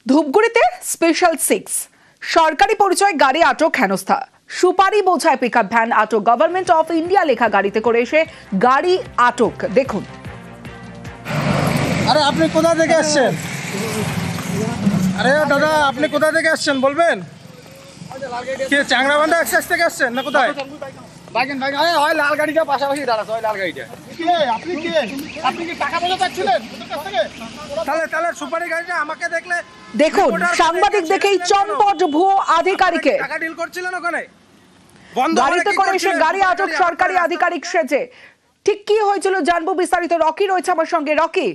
ধূপগুড়িতে special 6 সরকারি পরিচয় গাড়ি আটক হেনস্থা। সুপারি বোঝায় পিকআপ ভ্যান আটক। গভর্নমেন্ট অফ ইন্ডিয়া লেখা গাড়িতে করে এসে গাড়ি আটক। দেখুন। আরে আপনি কোথা থেকে আসছেন? আরে দাদা আপনি কোথা থেকে আসছেন বলবেন? কে চাংরাবান্ধা এক্সপ্রেস থেকে আসছেন না কোথায়? বাইকেন বাইকেন আরে হয় লাল গাড়িটা পাশাপাশি দাঁড়াচ্ছে, হয় লাল গাড়িটা। কে আপনি কে? আপনি কি টাকা পয়সা পাচ্ছিলেন ওদের কাছ থেকে? তাহলে সুপারি গাড়িটা আমাকে দেখলে দেখুন, সাংবাদিক দেখেই চম্পট ভুয়ো আধিকারিকে। টাকা ডিল করছিলেন ওখানে? গাড়িতে করে এসে গাড়ি আটক সরকারি আধিকারিক সেজে। ঠিক কি হয়েছিল জানবো বিস্তারিত। রকি রয়েছে আমার সঙ্গে। রকি,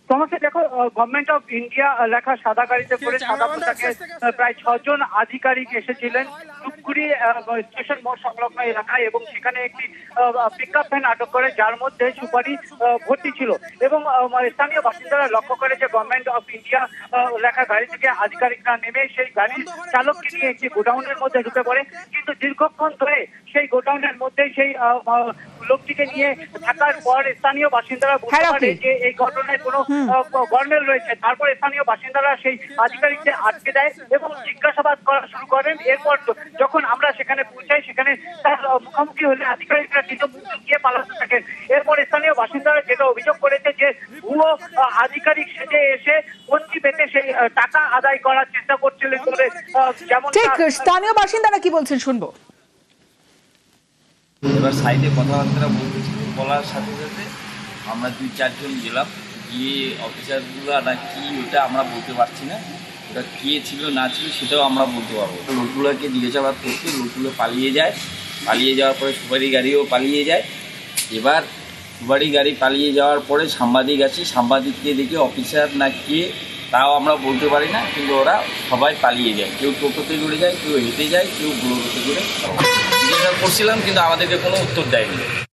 তোমাকে দেখো, গভর্নমেন্ট অফ ইন্ডিয়া লেখা সাদা গাড়িতে করে সাদা পোশাকে প্রায় 6 জন আধিকারিক এসেছিলেন ধূপগুড়ি স্টেশন মোড় সংলগ্ন এলাকায়, এবং সেখানে একটি পিকআপ ভ্যান আটক করে, যার মধ্যে সুপারি ভর্তি ছিল। এবং স্থানীয় বাসিন্দারা লক্ষ্য করে যে গভর্নমেন্ট অফ ইন্ডিয়া লেখা গাড়ি থেকে আধিকারিকরা নেমে সেই গাড়ির চালককে নিয়ে একটি গোডাউনের মধ্যে ঢুকে পড়ে। কিন্তু দীর্ঘক্ষণ ধরে সেই গোডাউনের মধ্যে সেই লোকটিকে নিয়ে থাকার পর স্থানীয় বাসিন্দারা বুঝতে পারে যে এই ঘটনায় কোনো গরমিল রয়েছে। তারপর স্থানীয় বাসিন্দারা সেই আধিকারিকদের আটকে দেয় এবং জিজ্ঞাসাবাদ করা শুরু করেন। এরপর যখন আমরা সেখানে পৌঁছাই, সেখানে তার মুখোমুখি হলে আধিকারিকরা কিন্তু গিয়ে পালাতে থাকেন। এরপর স্থানীয় বাসিন্দারা যেটা অভিযোগ করেছে যে ভুয়ো আধিকারিক সেজে এসে বন্দি পেতে সেই টাকা আদায় করার চেষ্টা করছিলেন বলে। যেমন ঠিক স্থানীয় বাসিন্দারা কি বলছেন শুনবো। এবার সাইডে কথাবার্তা বলার সাথে সাথে আমরা 2-4 জন গেলাম, গিয়ে অফিসারগুলো না কি ওটা আমরা বলতে পারছি না, ওটা কে ছিল না ছিল সেটাও আমরা বলতে পারবো। লোকগুলোকে জিজ্ঞাসাবাদ করতে লোকগুলো পালিয়ে যায়। পালিয়ে যাওয়ার পরে সুপারি গাড়িও পালিয়ে যায়। এবার সুপারি গাড়ি পালিয়ে যাওয়ার পরে সাংবাদিক আছে, সাংবাদিককে দেখে অফিসার না কে তাও আমরা বলতে পারি না, কিন্তু ওরা সবাই পালিয়ে যায়। কেউ টোটোতে করে যায়, কেউ হেঁটে যায়, কেউ বোলেরোতে করে। জিজ্ঞাসা করছিলাম কিন্তু আমাদেরকে কোনো উত্তর দেয়নি।